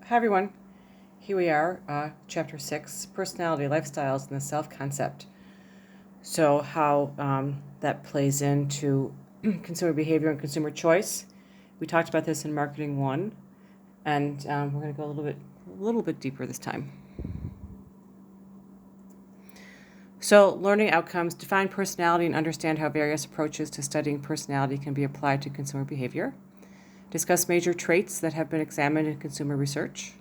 Hi everyone, here we are, Chapter 6, Personality, Lifestyles, and the Self-Concept. So how that plays into consumer behavior and consumer choice. We talked about this in Marketing 1, and we're going to go a little bit deeper this time. So learning outcomes, define personality and understand how various approaches to studying personality can be applied to consumer behavior. Discuss major traits that have been examined in consumer research.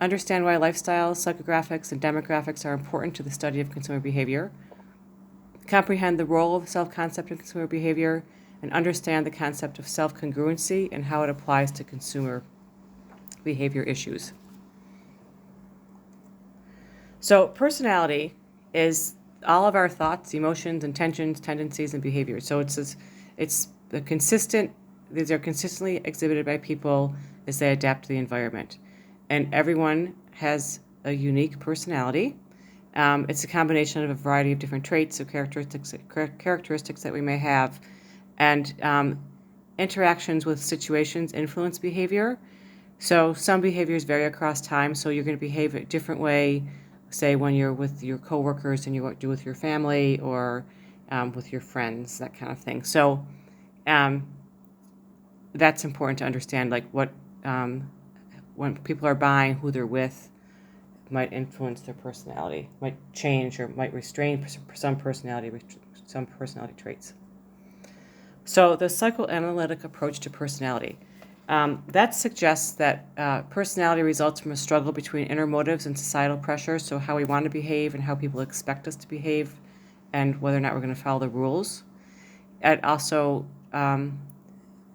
Understand why lifestyles, psychographics, and demographics are important to the study of consumer behavior. Comprehend the role of self-concept in consumer behavior, and understand the concept of self-congruency and how it applies to consumer behavior issues. So personality is all of our thoughts, emotions, intentions, tendencies, and behaviors. So these are consistently exhibited by people as they adapt to the environment. And everyone has a unique personality. It's a combination of a variety of different traits or characteristics that we may have. And interactions with situations influence behavior. So some behaviors vary across time. So you're going to behave a different way, say, when you're with your coworkers than you do with your family or with your friends, that kind of thing. So that's important to understand, like what when people are buying, who they're with, might influence their personality, might change or might restrain some personality traits. So the psychoanalytic approach to personality. That suggests that personality results from a struggle between inner motives and societal pressure, so how we want to behave and how people expect us to behave, and whether or not we're going to follow the rules. It also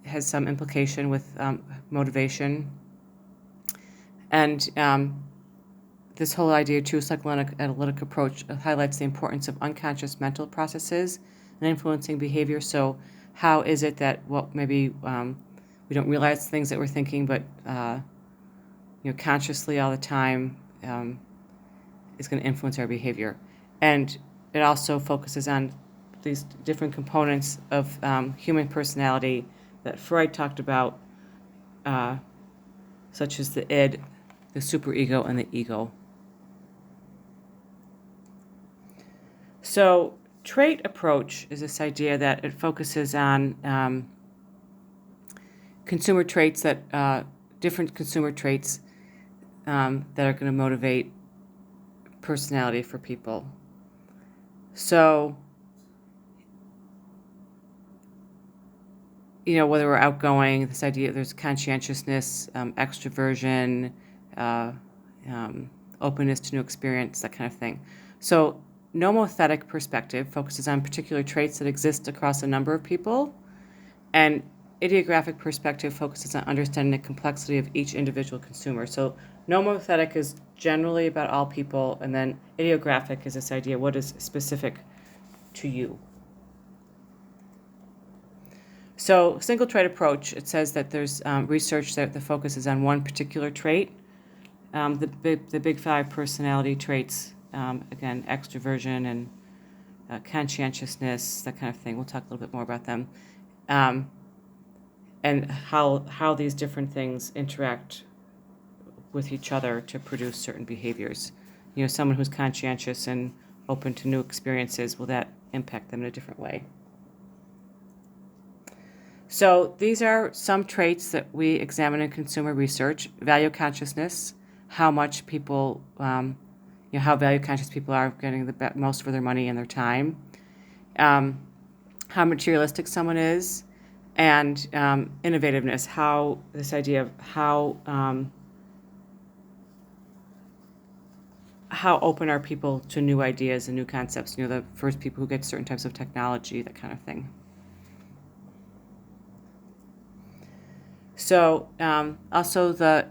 has some implication with motivation. And this whole idea, too, psychoanalytic approach highlights the importance of unconscious mental processes and influencing behavior. So how is it that maybe we don't realize things that we're thinking, but consciously all the time is going to influence our behavior. And it also focuses on these different components of human personality that Freud talked about, such as the id, the superego, and the ego. So trait approach is this idea that it focuses on consumer traits different consumer traits that are going to motivate personality for people. So, whether we're outgoing, this idea there's conscientiousness, extroversion, openness to new experience, that kind of thing. So nomothetic perspective focuses on particular traits that exist across a number of people, and ideographic perspective focuses on understanding the complexity of each individual consumer. So nomothetic is generally about all people, and then ideographic is this idea, what is specific to you. So single trait approach, it says that there's research that the focus is on one particular trait. The big five personality traits, again, extroversion and conscientiousness, that kind of thing. We'll talk a little bit more about them. And how these different things interact with each other to produce certain behaviors. Someone who's conscientious and open to new experiences, will that impact them in a different way? So these are some traits that we examine in consumer research. Value consciousness, how much people, how value conscious people are getting the most for their money and their time. How materialistic someone is, and innovativeness, how this idea of how open are people to new ideas and new concepts, the first people who get certain types of technology, that kind of thing. So also the,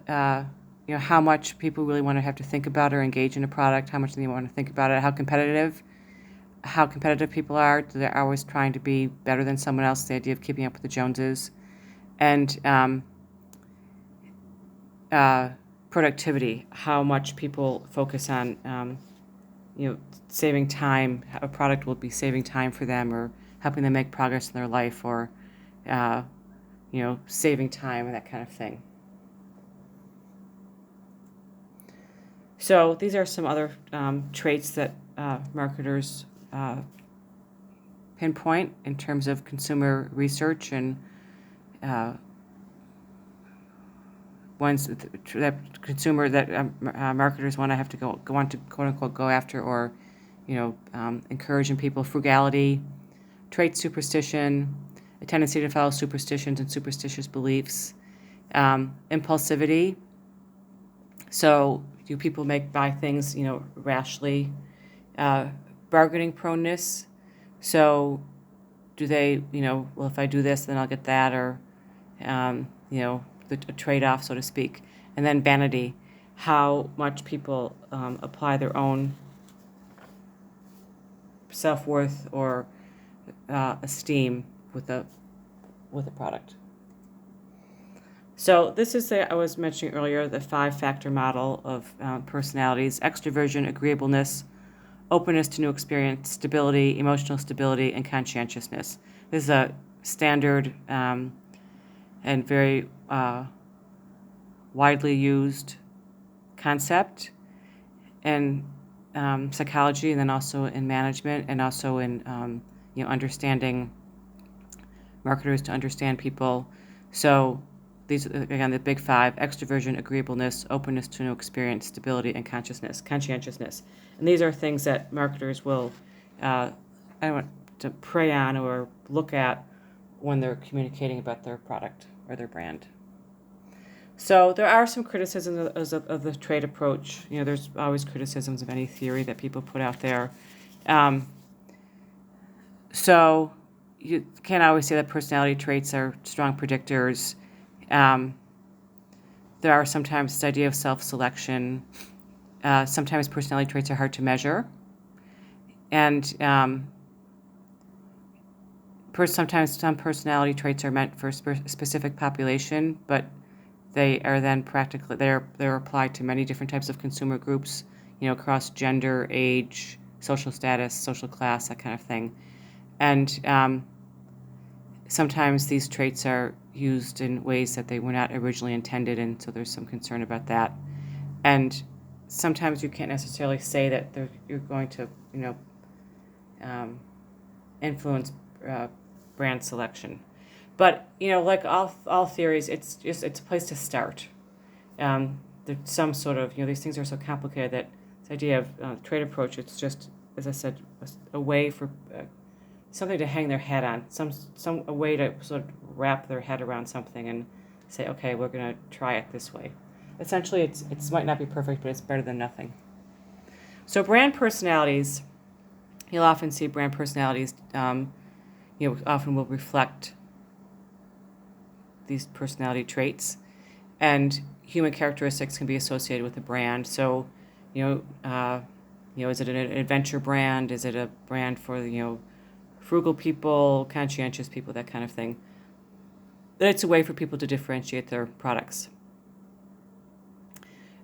how much people really want to have to think about or engage in a product, how much they want to think about it, how competitive people are. They're always trying to be better than someone else, the idea of keeping up with the Joneses. And productivity, how much people focus on, saving time, a product will be saving time for them or helping them make progress in their life, or saving time and that kind of thing. So these are some other traits that marketers pinpoint in terms of consumer research, and ones that consumer that marketers want to have to want to quote unquote go after, or encouraging people: frugality, trait superstition, a tendency to follow superstitions and superstitious beliefs, impulsivity. So do people buy things rashly? Bargaining proneness. So do they well, if I do this then I'll get that, or a trade-off, so to speak. And then vanity, how much people apply their own self-worth or esteem with the product. So this is I was mentioning earlier, the 5-factor model of personalities: extroversion, agreeableness, openness to new experience, stability, emotional stability, and conscientiousness. This is a standard and very widely used concept in psychology, and then also in management, and also in understanding marketers to understand people. So these are, again, the big 5: extroversion, agreeableness, openness to new experience, stability, and conscientiousness. And these are things that marketers will I want to prey on or look at when they're communicating about their product or their brand. So there are some criticisms of the trait approach. There's always criticisms of any theory that people put out there. So you can't always say that personality traits are strong predictors. There are sometimes this idea of self-selection. Sometimes personality traits are hard to measure. And sometimes some personality traits are meant for a specific population, but they are then they're applied to many different types of consumer groups, across gender, age, social status, social class, that kind of thing. And sometimes these traits are used in ways that they were not originally intended, and so there's some concern about that. And sometimes you can't necessarily say that you're going to, influence brand selection. But, like all theories, it's a place to start. There's some sort of, these things are so complicated that this idea of trait approach, it's just, as I said, a way for something to hang their head on, a way to sort of wrap their head around something and say, okay, we're going to try it this way. Essentially, it might not be perfect, but it's better than nothing. So brand personalities, you'll often see brand personalities, often will reflect these personality traits, and human characteristics can be associated with a brand. So, is it an adventure brand? Is it a brand for frugal people, conscientious people, that kind of thing? It's a way for people to differentiate their products.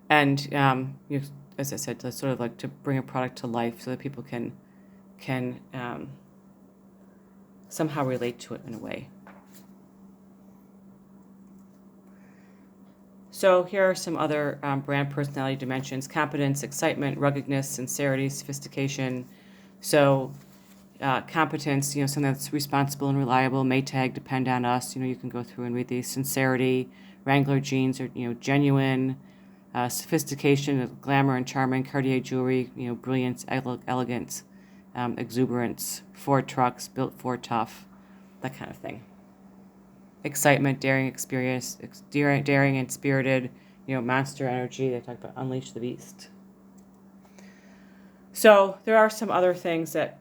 And as I said, sort of like to bring a product to life so that people can somehow relate to it in a way. So here are some other brand personality dimensions: competence, excitement, ruggedness, sincerity, sophistication. So competence, something that's responsible and reliable, may tag, depend on us. You can go through and read these. Sincerity, Wrangler jeans are, genuine. Sophistication, glamour and charming, Cartier jewelry, brilliance, elegance, exuberance, Ford trucks, built Ford tough, that kind of thing. Excitement, daring, experience, daring and spirited, monster energy. They talk about unleash the beast. So there are some other things that,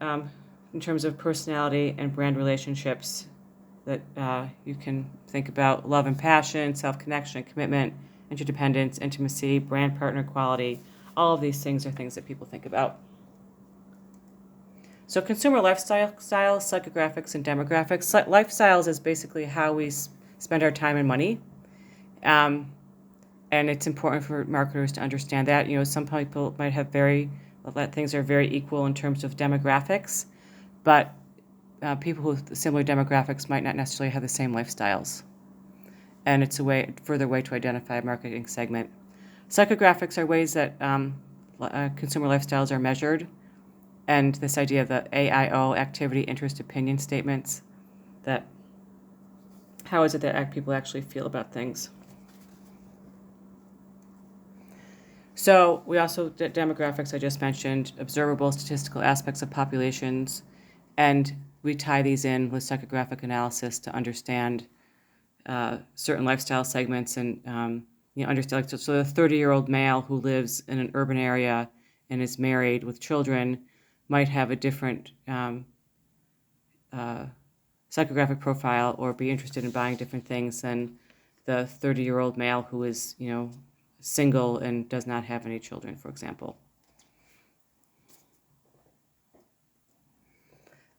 in terms of personality and brand relationships, that you can think about: love and passion, self-connection and commitment, interdependence, intimacy, brand partner quality. All of these things are things that people think about. So consumer lifestyle, psychographics, and demographics. Lifestyles is basically how we spend our time and money. And it's important for marketers to understand that. Some people might have things are very equal in terms of demographics, but people with similar demographics might not necessarily have the same lifestyles. And it's a further way to identify a marketing segment. Psychographics are ways that consumer lifestyles are measured, and this idea of the AIO, activity, interest, opinion statements, that how is it that people actually feel about things. So we also, demographics I just mentioned, observable statistical aspects of populations, and we tie these in with psychographic analysis to understand certain lifestyle segments and understand. Like, so the 30-year-old male who lives in an urban area and is married with children might have a different psychographic profile or be interested in buying different things than the 30-year-old male who is, single and does not have any children, for example.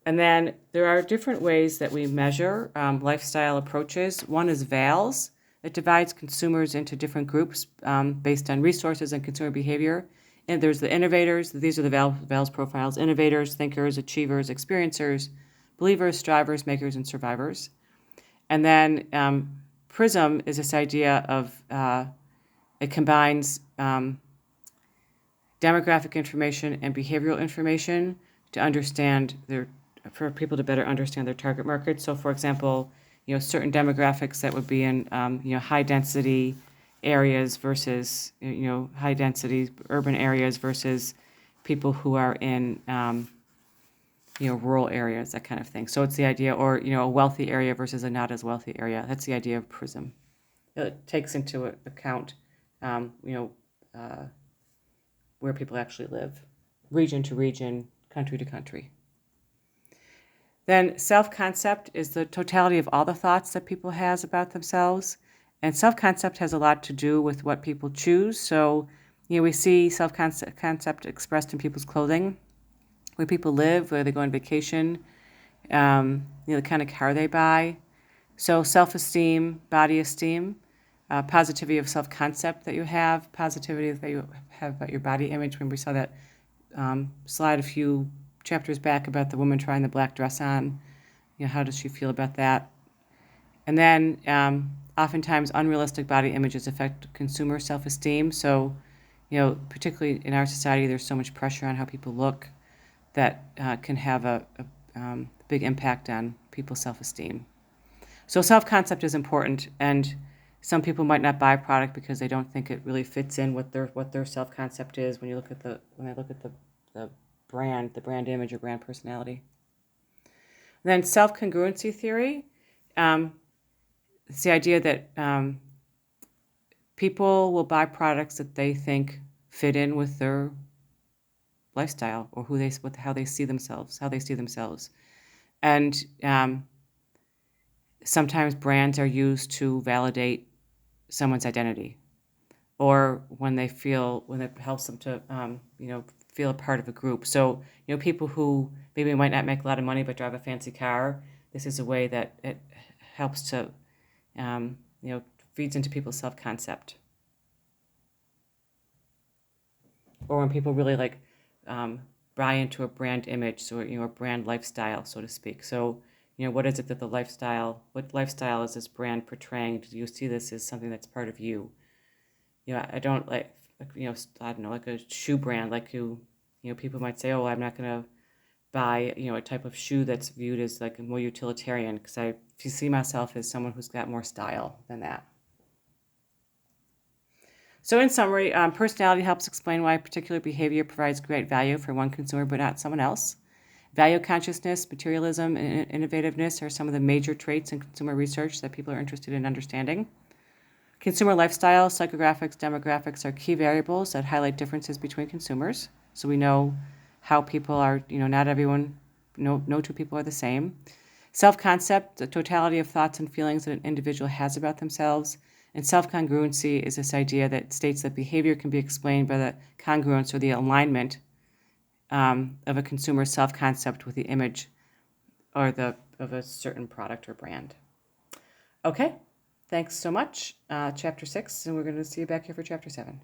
And then there are different ways that we measure lifestyle approaches. One is VALS. It divides consumers into different groups based on resources and consumer behavior. And there's the innovators. These are the VALS profiles: innovators, thinkers, achievers, experiencers, believers, strivers, makers, and survivors. And then PRISM is this idea of it combines demographic information and behavioral information to understand for people to better understand their target market. So, for example, certain demographics that would be in high density areas versus high density urban areas versus people who are in rural areas, that kind of thing. So it's the idea, or a wealthy area versus a not as wealthy area. That's the idea of PRISM. It takes into account where people actually live, region to region, country to country. Then self-concept is the totality of all the thoughts that people has about themselves. And self-concept has a lot to do with what people choose. So, we see self-concept expressed in people's clothing, where people live, where they go on vacation, the kind of car they buy. So self-esteem, body esteem, positivity of self-concept that you have, positivity that you have about your body image. When we saw that slide a few chapters back about the woman trying the black dress on, how does she feel about that? And then oftentimes unrealistic body images affect consumer self-esteem. So, particularly in our society, there's so much pressure on how people look that can have a big impact on people's self-esteem. So self-concept is important, and some people might not buy a product because they don't think it really fits in what their self-concept is when they look at the brand image or brand personality. And then self-congruency theory, it's the idea that people will buy products that they think fit in with their lifestyle or how they see themselves. And sometimes brands are used to validate someone's identity, or when it helps them to feel a part of a group. So people who maybe might not make a lot of money but drive a fancy car, this is a way that it helps to feeds into people's self-concept. Or when people really buy into a brand image, so a brand lifestyle, so to speak. So what is it that what lifestyle is this brand portraying? Do you see this as something that's part of you? I don't like a shoe brand, people might say, oh, I'm not going to buy, a type of shoe that's viewed as more utilitarian, because I see myself as someone who's got more style than that. So in summary, personality helps explain why a particular behavior provides great value for one consumer but not someone else. Value consciousness, materialism, and innovativeness are some of the major traits in consumer research that people are interested in understanding. Consumer lifestyle, psychographics, demographics are key variables that highlight differences between consumers. So we know how people are, not everyone, no two people are the same. Self-concept, the totality of thoughts and feelings that an individual has about themselves. And self-congruency is this idea that states that behavior can be explained by the congruence or the alignment of a consumer's self-concept with the image or of a certain product or brand. Okay, thanks so much. Chapter 6, and we're going to see you back here for Chapter 7.